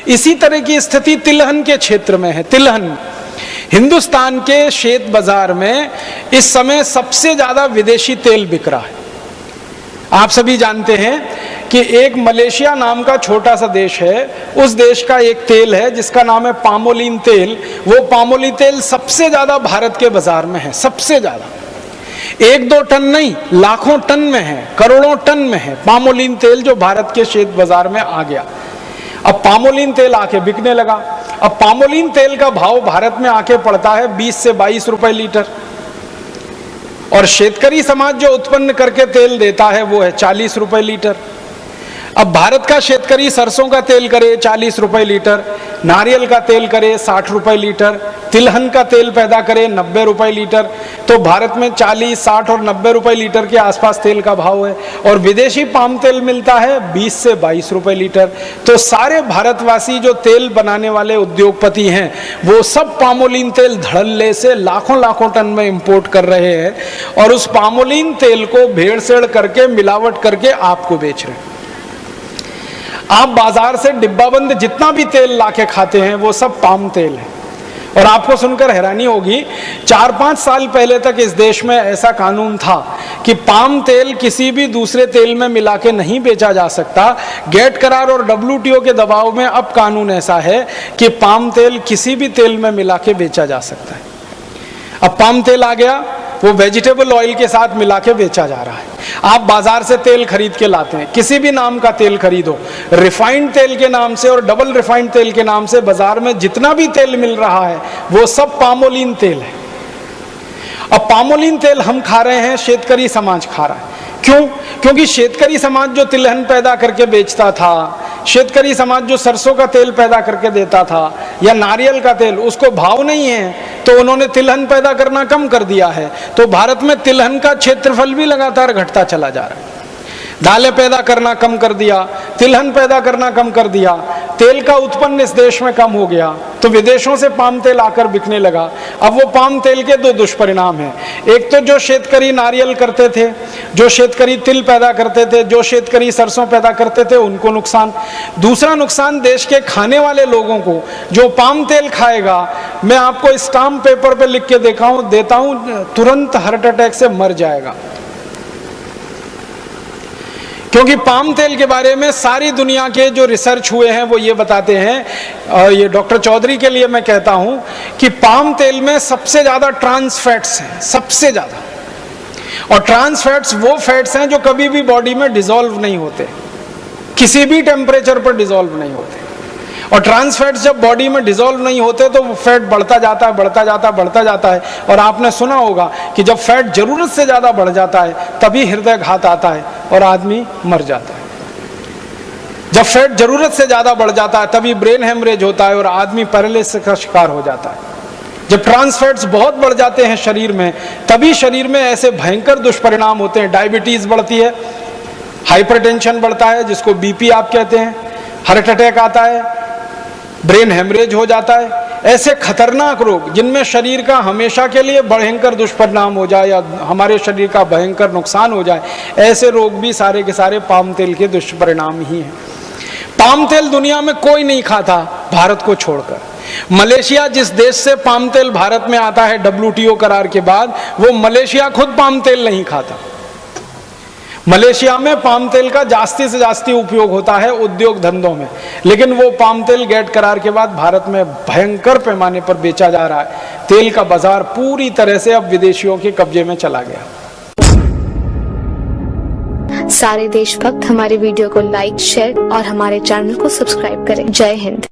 इसी तरह की स्थिति तिलहन के क्षेत्र में है। तिलहन हिंदुस्तान के शेत बाजार में इस समय सबसे ज्यादा विदेशी तेल बिक रहा है। आप सभी जानते हैं कि एक मलेशिया नाम का छोटा सा देश है, उस देश का एक तेल है जिसका नाम है पामोलिन तेल। वो पामोलिन तेल सबसे ज्यादा भारत के बाजार में है, सबसे ज्यादा। 1-2 टन नहीं, लाखों टन में है, करोड़ों टन में है पामोलिन तेल जो भारत के शेत बाजार में आ गया। अब पामोलिन तेल आके बिकने लगा। अब पामोलिन तेल का भाव भारत में आके पड़ता है 20 से 22 रुपए लीटर, और शेतकरी समाज जो उत्पन्न करके तेल देता है वो है 40 रुपए लीटर। अब भारत का शेतकरी सरसों का तेल करे 40 रुपए लीटर, नारियल का तेल करे 60 रुपए लीटर, तिलहन का तेल पैदा करे 90 रुपए लीटर। तो भारत में 40, 60 और 90 रुपए लीटर के आसपास तेल का भाव है, और विदेशी पाम तेल मिलता है 20 से 22 रुपए लीटर। तो सारे भारतवासी जो तेल बनाने वाले उद्योगपति हैं वो सब पामोलिन तेल धड़ल्ले से लाखों लाखों टन में इंपोर्ट कर रहे हैं, और उस पामोलिन तेल को भेड़सेड़ करके मिलावट करके आपको बेच रहे हैं। आप बाजार से डिब्बाबंद जितना भी तेल लाके खाते हैं वो सब पाम तेल है। और आपको सुनकर हैरानी होगी, 4-5 साल पहले तक इस देश में ऐसा कानून था कि पाम तेल किसी भी दूसरे तेल में मिला के नहीं बेचा जा सकता। गेट करार और WTO के दबाव में अब कानून ऐसा है कि पाम तेल किसी भी तेल में मिला के बेचा जा सकता है। अब पाम तेल आ गया, वो वेजिटेबल ऑयल के साथ मिला के बेचा जा रहा है। आप बाजार से तेल खरीद के लाते हैं, किसी भी नाम का तेल खरीदो, रिफाइंड तेल के नाम से और डबल रिफाइंड तेल के नाम से बाजार में जितना भी तेल मिल रहा है वो सब पामोलिन तेल है। अब पामोलिन तेल हम खा रहे हैं, शेतकरी समाज खा रहा है। क्यों? क्योंकि शेतकरी समाज जो तिलहन पैदा करके बेचता था, शेतकरी समाज जो सरसों का तेल पैदा करके देता था या नारियल का तेल, उसको भाव नहीं है, तो उन्होंने तिलहन पैदा करना कम कर दिया है। तो भारत में तिलहन का क्षेत्रफल भी लगातार घटता चला जा रहा है। दालें पैदा करना कम कर दिया, तिलहन पैदा करना कम कर दिया, तेल का उत्पन्न इस देश में कम हो गया, तो विदेशों से पाम तेल आकर बिकने लगा। अब वो पाम तेल के 2 दुष्परिणाम हैं। एक तो जो शेतकरी नारियल करते थे, जो शेतकरी तिल पैदा करते थे, जो शेतकरी सरसों पैदा करते थे, उनको नुकसान। दूसरा नुकसान देश के खाने वाले लोगों को, जो पाम तेल खाएगा, मैं आपको स्टाम्प पेपर पे लिख के देता हूं, तुरंत हार्ट अटैक से मर जाएगा। क्योंकि पाम तेल के बारे में सारी दुनिया के जो रिसर्च हुए हैं वो ये बताते हैं, और ये डॉक्टर चौधरी के लिए मैं कहता हूं कि पाम तेल में सबसे ज्यादा ट्रांस फैट्स हैं, सबसे ज्यादा। और ट्रांस फैट्स वो फैट्स हैं जो कभी भी बॉडी में डिसॉल्व नहीं होते, किसी भी टेम्परेचर पर डिसॉल्व नहीं होते। और ट्रांस फैट्स जब बॉडी में डिसॉल्व नहीं होते तो वो फैट बढ़ता जाता है, बढ़ता जाता है, बढ़ता जाता है। और आपने सुना होगा कि जब फैट जरूरत से ज्यादा बढ़ जाता है तभी हृदयघात आता है और आदमी मर जाता है। जब फैट जरूरत से ज्यादा बढ़ जाता है तभी ब्रेन हेमरेज होता है और आदमी पैरालिसिस का शिकार हो जाता है। जब ट्रांस फैट्स बहुत बढ़ जाते हैं शरीर में, तभी शरीर में ऐसे भयंकर दुष्परिणाम होते हैं। डायबिटीज बढ़ती है, हाइपरटेंशन बढ़ता है जिसको BP आप कहते हैं, हार्ट अटैक आता है, ब्रेन हेमरेज हो जाता है। ऐसे खतरनाक रोग जिनमें शरीर का हमेशा के लिए भयंकर दुष्परिणाम हो जाए या हमारे शरीर का भयंकर नुकसान हो जाए, ऐसे रोग भी सारे के सारे पाम तेल के दुष्परिणाम ही हैं। पाम तेल दुनिया में कोई नहीं खाता भारत को छोड़कर। मलेशिया जिस देश से पाम तेल भारत में आता है WTO करार के बाद, वो मलेशिया खुद पाम तेल नहीं खाता। मलेशिया में पाम तेल का जास्ती से जास्ती उपयोग होता है उद्योग धंधों में, लेकिन वो पाम तेल गेट करार के बाद भारत में भयंकर पैमाने पर बेचा जा रहा है। तेल का बाजार पूरी तरह से अब विदेशियों के कब्जे में चला गया। सारे देशभक्त हमारे वीडियो को लाइक, शेयर और हमारे चैनल को सब्सक्राइब करें। जय हिंद।